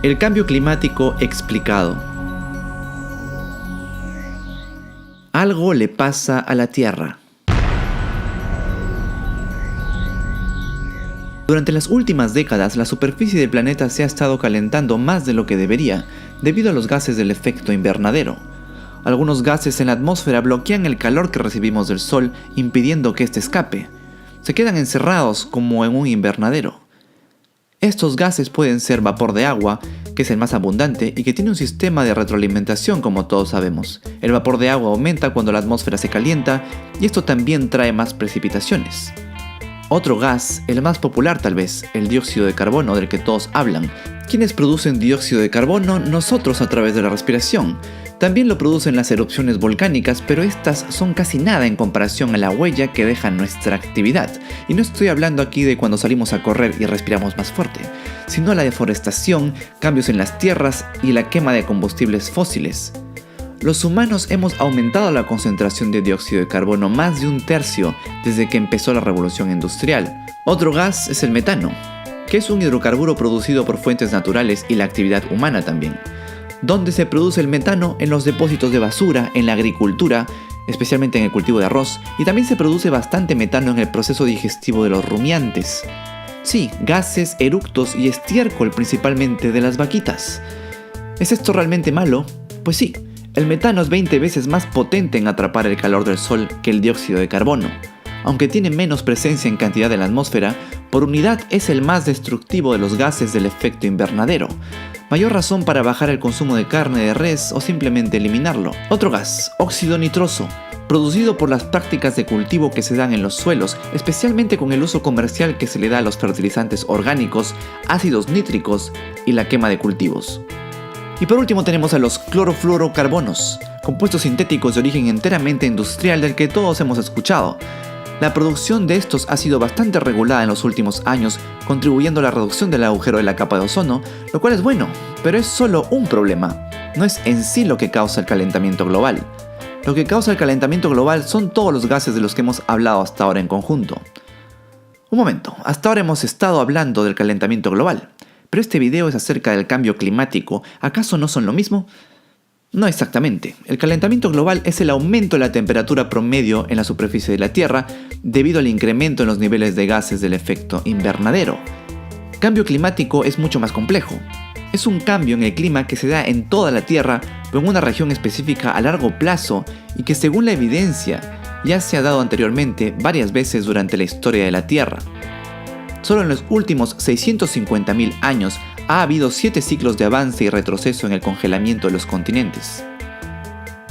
El cambio climático explicado. Algo le pasa a la Tierra. Durante las últimas décadas, la superficie del planeta se ha estado calentando más de lo que debería, debido a los gases del efecto invernadero. Algunos gases en la atmósfera bloquean el calor que recibimos del Sol, impidiendo que éste escape. Se quedan encerrados como en un invernadero. Estos gases pueden ser vapor de agua, que es el más abundante y que tiene un sistema de retroalimentación como todos sabemos. El vapor de agua aumenta cuando la atmósfera se calienta y esto también trae más precipitaciones. Otro gas, el más popular tal vez, el dióxido de carbono del que todos hablan. ¿Quiénes producen dióxido de carbono? Nosotros a través de la respiración. También lo producen las erupciones volcánicas, pero estas son casi nada en comparación a la huella que deja nuestra actividad. Y no estoy hablando aquí de cuando salimos a correr y respiramos más fuerte, sino la deforestación, cambios en las tierras y la quema de combustibles fósiles. Los humanos hemos aumentado la concentración de dióxido de carbono más de 1/3 desde que empezó la revolución industrial. Otro gas es el metano, que es un hidrocarburo producido por fuentes naturales y la actividad humana también. ¿Dónde se produce el metano? En los depósitos de basura, en la agricultura, especialmente en el cultivo de arroz, y también se produce bastante metano en el proceso digestivo de los rumiantes. Sí, gases, eructos y estiércol principalmente de las vaquitas. ¿Es esto realmente malo? Pues sí, el metano es 20 veces más potente en atrapar el calor del sol que el dióxido de carbono. Aunque tiene menos presencia en cantidad en la atmósfera, por unidad es el más destructivo de los gases del efecto invernadero. Mayor razón para bajar el consumo de carne de res o simplemente eliminarlo. Otro gas, óxido nitroso, producido por las prácticas de cultivo que se dan en los suelos, especialmente con el uso comercial que se le da a los fertilizantes orgánicos, ácidos nítricos y la quema de cultivos. Y por último tenemos a los clorofluorocarbonos, compuestos sintéticos de origen enteramente industrial del que todos hemos escuchado. La producción de estos ha sido bastante regulada en los últimos años, contribuyendo a la reducción del agujero de la capa de ozono, lo cual es bueno, pero es solo un problema. No es en sí lo que causa el calentamiento global. Lo que causa el calentamiento global son todos los gases de los que hemos hablado hasta ahora en conjunto. Un momento, hasta ahora hemos estado hablando del calentamiento global, pero este video es acerca del cambio climático. ¿Acaso no son lo mismo? No exactamente. El calentamiento global es el aumento de la temperatura promedio en la superficie de la Tierra debido al incremento en los niveles de gases del efecto invernadero. Cambio climático es mucho más complejo. Es un cambio en el clima que se da en toda la Tierra, pero en una región específica a largo plazo y que según la evidencia ya se ha dado anteriormente varias veces durante la historia de la Tierra. Solo en los últimos 650.000 años ha habido 7 ciclos de avance y retroceso en el congelamiento de los continentes.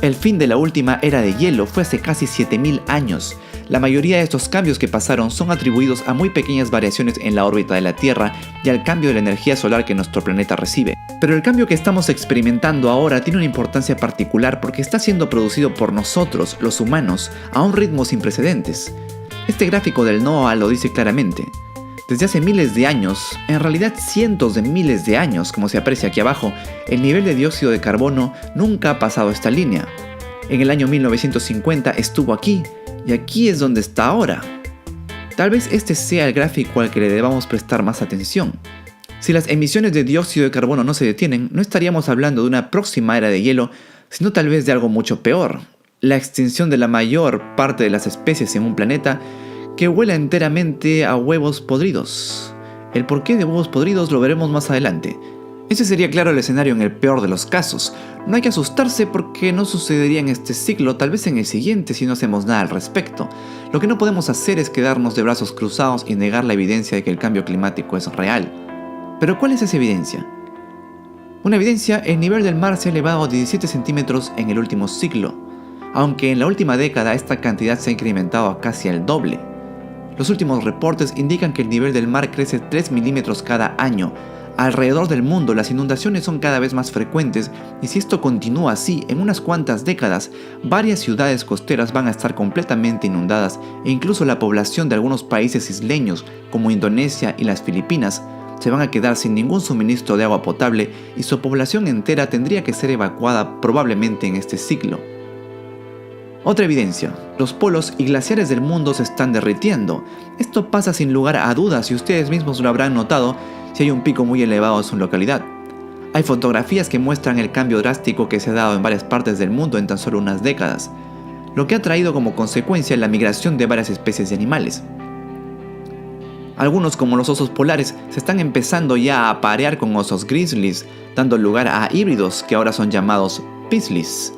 El fin de la última era de hielo fue hace casi 7.000 años. La mayoría de estos cambios que pasaron son atribuidos a muy pequeñas variaciones en la órbita de la Tierra y al cambio de la energía solar que nuestro planeta recibe. Pero el cambio que estamos experimentando ahora tiene una importancia particular porque está siendo producido por nosotros, los humanos, a un ritmo sin precedentes. Este gráfico del NOAA lo dice claramente. Desde hace miles de años, en realidad cientos de miles de años, como se aprecia aquí abajo, el nivel de dióxido de carbono nunca ha pasado esta línea. En el año 1950 estuvo aquí, y aquí es donde está ahora. Tal vez este sea el gráfico al que le debamos prestar más atención. Si las emisiones de dióxido de carbono no se detienen, no estaríamos hablando de una próxima era de hielo, sino tal vez de algo mucho peor, la extinción de la mayor parte de las especies en un planeta que huela enteramente a huevos podridos. El porqué de huevos podridos lo veremos más adelante. Ese sería claro el escenario en el peor de los casos. No hay que asustarse porque no sucedería en este ciclo, tal vez en el siguiente si no hacemos nada al respecto. Lo que no podemos hacer es quedarnos de brazos cruzados y negar la evidencia de que el cambio climático es real. ¿Pero cuál es esa evidencia? Una evidencia, el nivel del mar se ha elevado a 17 centímetros en el último siglo, aunque en la última década esta cantidad se ha incrementado a casi el doble. Los últimos reportes indican que el nivel del mar crece 3 milímetros cada año. Alrededor del mundo las inundaciones son cada vez más frecuentes y si esto continúa así, en unas cuantas décadas, varias ciudades costeras van a estar completamente inundadas e incluso la población de algunos países isleños como Indonesia y las Filipinas se van a quedar sin ningún suministro de agua potable y su población entera tendría que ser evacuada probablemente en este ciclo. Otra evidencia, los polos y glaciares del mundo se están derritiendo. Esto pasa sin lugar a dudas y ustedes mismos lo habrán notado si hay un pico muy elevado en su localidad. Hay fotografías que muestran el cambio drástico que se ha dado en varias partes del mundo en tan solo unas décadas, lo que ha traído como consecuencia la migración de varias especies de animales. Algunos, como los osos polares, se están empezando ya a aparear con osos grizzlies, dando lugar a híbridos que ahora son llamados pislis.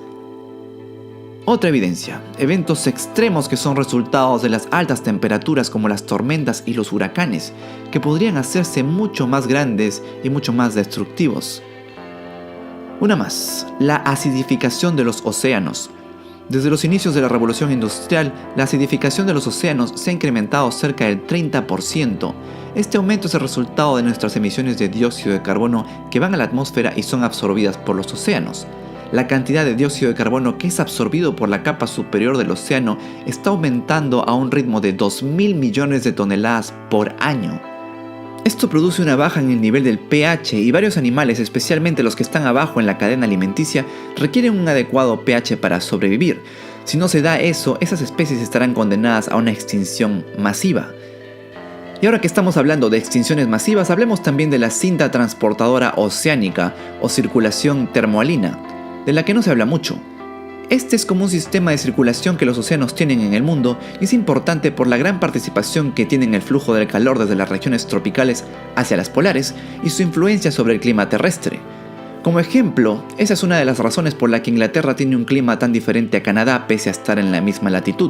Otra evidencia: eventos extremos que son resultados de las altas temperaturas como las tormentas y los huracanes, que podrían hacerse mucho más grandes y mucho más destructivos. Una más: la acidificación de los océanos. Desde los inicios de la revolución industrial, la acidificación de los océanos se ha incrementado cerca del 30%. Este aumento es el resultado de nuestras emisiones de dióxido de carbono que van a la atmósfera y son absorbidas por los océanos. La cantidad de dióxido de carbono que es absorbido por la capa superior del océano está aumentando a un ritmo de 2.000 millones de toneladas por año. Esto produce una baja en el nivel del pH y varios animales, especialmente los que están abajo en la cadena alimenticia, requieren un adecuado pH para sobrevivir. Si no se da eso, esas especies estarán condenadas a una extinción masiva. Y ahora que estamos hablando de extinciones masivas, hablemos también de la cinta transportadora oceánica o circulación termohalina, de la que no se habla mucho. Este es como un sistema de circulación que los océanos tienen en el mundo y es importante por la gran participación que tiene en el flujo del calor desde las regiones tropicales hacia las polares y su influencia sobre el clima terrestre. Como ejemplo, esa es una de las razones por la que Inglaterra tiene un clima tan diferente a Canadá pese a estar en la misma latitud.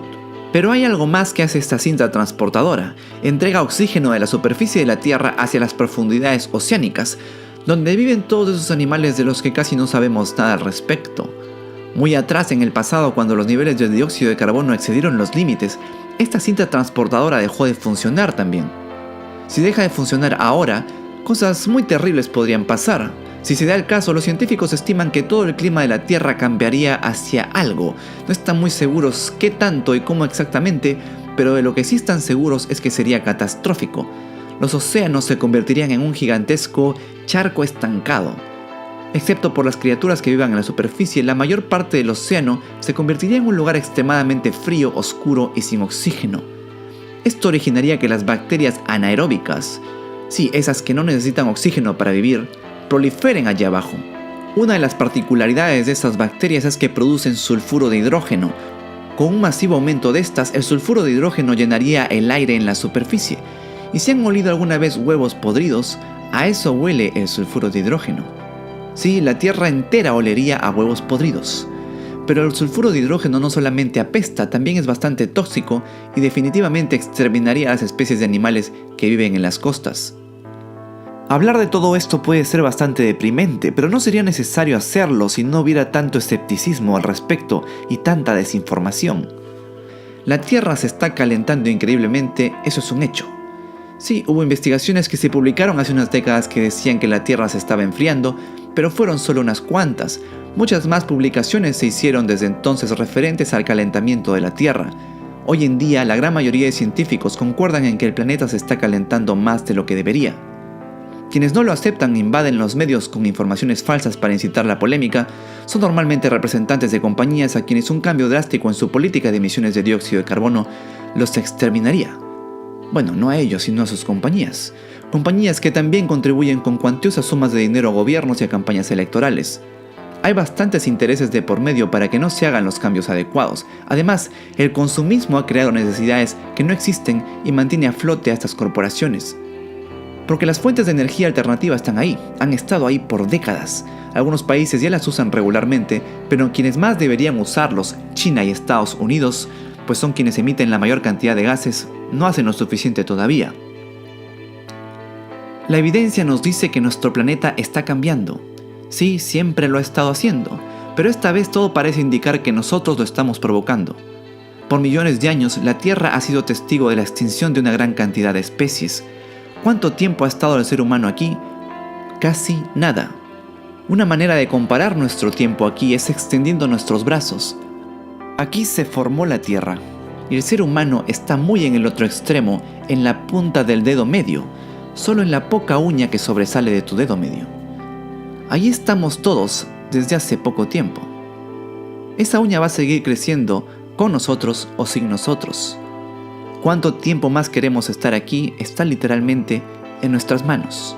Pero hay algo más que hace esta cinta transportadora: entrega oxígeno de la superficie de la Tierra hacia las profundidades oceánicas, donde viven todos esos animales de los que casi no sabemos nada al respecto. Muy atrás en el pasado, cuando los niveles de dióxido de carbono excedieron los límites, esta cinta transportadora dejó de funcionar también. Si deja de funcionar ahora, cosas muy terribles podrían pasar. Si se da el caso, los científicos estiman que todo el clima de la Tierra cambiaría hacia algo. No están muy seguros qué tanto y cómo exactamente, pero de lo que sí están seguros es que sería catastrófico. Los océanos se convertirían en un gigantesco charco estancado. Excepto por las criaturas que vivan en la superficie, la mayor parte del océano se convertiría en un lugar extremadamente frío, oscuro y sin oxígeno. Esto originaría que las bacterias anaeróbicas, sí, esas que no necesitan oxígeno para vivir, proliferen allá abajo. Una de las particularidades de estas bacterias es que producen sulfuro de hidrógeno. Con un masivo aumento de estas, el sulfuro de hidrógeno llenaría el aire en la superficie. Y si han olido alguna vez huevos podridos, a eso huele el sulfuro de hidrógeno. Sí, la Tierra entera olería a huevos podridos. Pero el sulfuro de hidrógeno no solamente apesta, también es bastante tóxico y definitivamente exterminaría a las especies de animales que viven en las costas. Hablar de todo esto puede ser bastante deprimente, pero no sería necesario hacerlo si no hubiera tanto escepticismo al respecto y tanta desinformación. La Tierra se está calentando increíblemente, eso es un hecho. Sí, hubo investigaciones que se publicaron hace unas décadas que decían que la Tierra se estaba enfriando, pero fueron solo unas cuantas. Muchas más publicaciones se hicieron desde entonces referentes al calentamiento de la Tierra. Hoy en día, la gran mayoría de científicos concuerdan en que el planeta se está calentando más de lo que debería. Quienes no lo aceptan e invaden los medios con informaciones falsas para incitar la polémica son normalmente representantes de compañías a quienes un cambio drástico en su política de emisiones de dióxido de carbono los exterminaría. Bueno, no a ellos, sino a sus compañías. Compañías que también contribuyen con cuantiosas sumas de dinero a gobiernos y a campañas electorales. Hay bastantes intereses de por medio para que no se hagan los cambios adecuados. Además, el consumismo ha creado necesidades que no existen y mantiene a flote a estas corporaciones. Porque las fuentes de energía alternativa están ahí, han estado ahí por décadas. Algunos países ya las usan regularmente, pero quienes más deberían usarlos, China y Estados Unidos, pues son quienes emiten la mayor cantidad de gases, no hacen lo suficiente todavía. La evidencia nos dice que nuestro planeta está cambiando. Sí, siempre lo ha estado haciendo, pero esta vez todo parece indicar que nosotros lo estamos provocando. Por millones de años, la Tierra ha sido testigo de la extinción de una gran cantidad de especies. ¿Cuánto tiempo ha estado el ser humano aquí? Casi nada. Una manera de comparar nuestro tiempo aquí es extendiendo nuestros brazos. Aquí se formó la Tierra, y el ser humano está muy en el otro extremo, en la punta del dedo medio, solo en la poca uña que sobresale de tu dedo medio. Allí estamos todos desde hace poco tiempo. Esa uña va a seguir creciendo con nosotros o sin nosotros. Cuánto tiempo más queremos estar aquí está literalmente en nuestras manos.